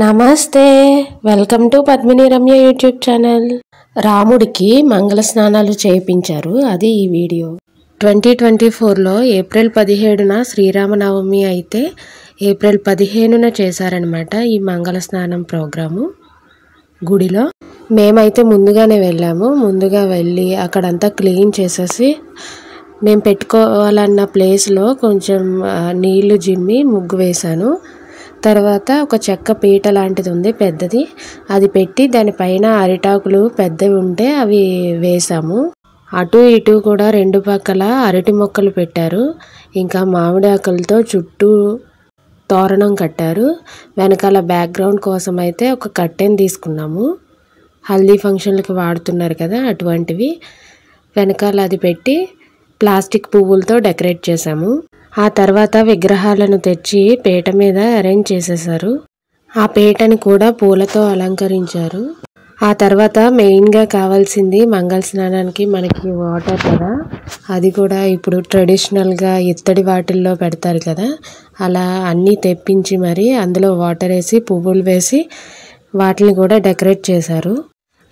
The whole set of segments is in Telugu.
నమస్తే, welcome to Padmini Ramya YouTube channel. రాముడికి మంగళ స్నానాలు చేయించారు, అది ఈ వీడియో. 2024లో ఏప్రిల్ 17న శ్రీరామనవమి అయితే ఏప్రిల్ 15న చేశారనమాట ఈ మంగళ స్నానం ప్రోగ్రాము గుడిలో. మేమైతే ముందుగానే వెళ్ళాము. ముందుగా వెళ్ళి అక్కడంతా క్లీన్ చేసేసి మేము పెట్టుకోవాలన్న ప్లేస్లో కొంచెం నీళ్లు జిమ్మి ముగ్గు వేశాను. తర్వాత ఒక చెక్క పీట లాంటిది ఉంది పెద్దది, అది పెట్టి దానిపైన అరిటాకులు పెద్దవి ఉంటే అవి వేసాము. అటు ఇటు కూడా రెండు పక్కల అరటి మొక్కలు పెట్టారు. ఇంకా మామిడి ఆకులతో చుట్టూ తోరణం కట్టారు. వెనకాల బ్యాక్గ్రౌండ్ కోసం అయితే ఒక కట్టెని తీసుకున్నాము. హల్దీ ఫంక్షన్లకి వాడుతున్నారు కదా అటువంటివి. వెనకాల అది పెట్టి ప్లాస్టిక్ పువ్వులతో డెకరేట్ చేసాము. ఆ తర్వాత విగ్రహాలను తెచ్చి పీట మీద అరేంజ్ చేసేసారు. ఆ పీటని కూడా పూలతో అలంకరించారు. ఆ తర్వాత మెయిన్గా కావాల్సింది మంగళ స్నానానికి మనకి వాటర్ కదా, అది కూడా ఇప్పుడు ట్రెడిషనల్గా ఇత్తడి వాటిల్లో పెడతారు కదా, అలా అన్నీ తెప్పించి మరి అందులో వాటర్ వేసి పువ్వులు వేసి వాటిని కూడా డెకరేట్ చేశారు.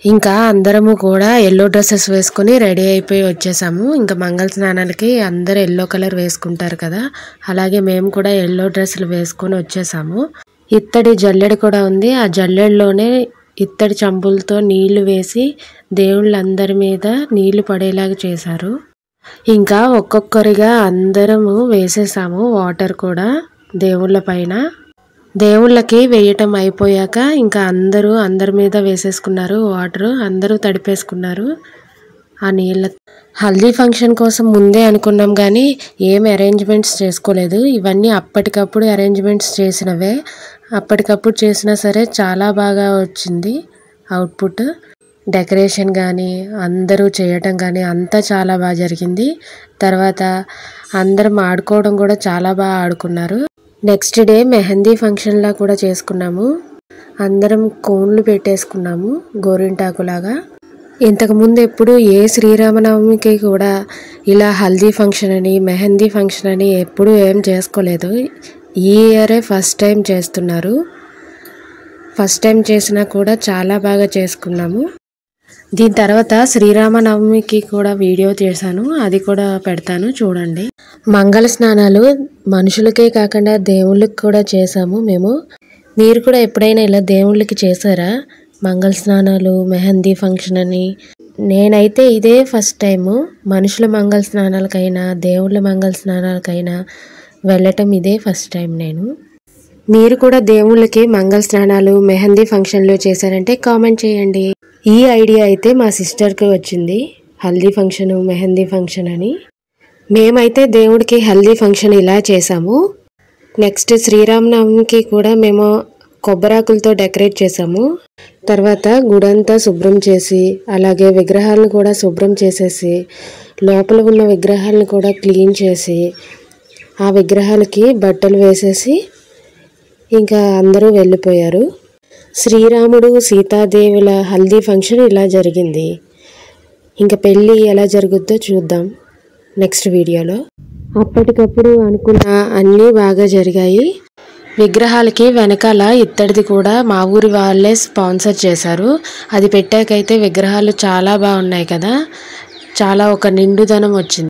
ఇంకా అందరము కూడా ఎల్లో డ్రెస్సెస్ వేసుకొని రెడీ అయిపోయి వచ్చేసాము. ఇంకా మంగళ స్నానాలకి అందరు ఎల్లో కలర్ వేసుకుంటారు కదా, అలాగే మేము కూడా ఎల్లో డ్రెస్సులు వేసుకొని వచ్చేసాము. ఇత్తడి జల్లెడ కూడా ఉంది. ఆ జల్లెడలోనే ఇత్తడి చంపులతో నీళ్లు వేసి దేవుళ్ళందరి మీద నీళ్లు పడేలాగా చేశారు. ఇంకా ఒక్కొక్కరిగా అందరము వేసేసాము వాటర్ కూడా దేవుళ్ళ పైన. దేవుళ్ళకి వేయటం అయిపోయాక ఇంకా అందరి మీద వేసేసుకున్నారు వాటర్. అందరూ తడిపేసుకున్నారు ఆ నీళ్ళ. హల్దీ ఫంక్షన్ కోసం ముందే అనుకున్నాం కానీ ఏం అరేంజ్మెంట్స్ చేసుకోలేదు. ఇవన్నీ అప్పటికప్పుడు అరేంజ్మెంట్స్ చేసినవే. అప్పటికప్పుడు చేసినా సరే చాలా బాగా వచ్చింది అవుట్పుట్. డెకరేషన్ కానీ అందరూ చేయటం కానీ అంతా చాలా బాగా జరిగింది. తర్వాత అందరం ఆడుకోవడం కూడా చాలా బాగా ఆడుకున్నారు. నెక్స్ట్ డే మెహందీ ఫంక్షన్లా కూడా చేసుకున్నాము. అందరం కోన్లు పెట్టేసుకున్నాము గోరింటాకులాగా. ఇంతకుముందు ఎప్పుడు ఏ శ్రీరామనవమికి కూడా ఇలా హల్దీ ఫంక్షన్ అని మెహందీ ఫంక్షన్ అని ఎప్పుడు ఏం చేసుకోలేదు. ఈ ఇయరే ఫస్ట్ టైం చేస్తున్నారు. ఫస్ట్ టైం చేసినా కూడా చాలా బాగా చేసుకున్నాము. దీని తర్వాత శ్రీరామనవమికి కూడా వీడియో చేశాను, అది కూడా పెడతాను చూడండి. మంగళ స్నానాలు మనుషులకే కాకుండా దేవుళ్ళకి కూడా చేసాము మేము. మీరు కూడా ఎప్పుడైనా ఇలా దేవుళ్ళకి చేశారా మంగళ స్నానాలు మెహందీ ఫంక్షన్ అని? నేనైతే ఇదే ఫస్ట్ టైము. మనుషుల మంగళ స్నానాలకైనా దేవుళ్ళ మంగళ స్నానాలకైనా వెళ్ళటం ఇదే ఫస్ట్ టైం నేను. మీరు కూడా దేవుళ్ళకి మంగళ స్నానాలు మెహందీ ఫంక్షన్లు చేశారంటే కామెంట్ చేయండి. ఈ ఐడియా అయితే మా సిస్టర్కి వచ్చింది, హల్దీ ఫంక్షన్ మెహందీ ఫంక్షన్ అని. మేమైతే దేవుడికి హల్దీ ఫంక్షన్ ఇలా చేసాము. నెక్స్ట్ శ్రీరామనవమికి కూడా మేము కొబ్బరాకులతో డెకరేట్ చేసాము. తర్వాత గుడంతా శుభ్రం చేసి అలాగే విగ్రహాలను కూడా శుభ్రం చేసేసి లోపల ఉన్న విగ్రహాలను కూడా క్లీన్ చేసి ఆ విగ్రహాలకి బట్టలు వేసేసి ఇంకా అందరూ వెళ్ళిపోయారు. శ్రీరాముడు సీతాదేవుల హల్దీ ఫంక్షన్ ఇలా జరిగింది. ఇంకా పెళ్ళి ఎలా జరుగుద్దో చూద్దాం నెక్స్ట్ వీడియోలో. అప్పటికప్పుడు అనుకున్న అన్నీ బాగా జరిగాయి. విగ్రహాలకి వెనకాల ఇత్తడిది కూడా మా ఊరి వాళ్ళే స్పాన్సర్ చేశారు. అది పెట్టాకైతే విగ్రహాలు చాలా బాగున్నాయి కదా, చాలా ఒక నిండుదనం వచ్చింది.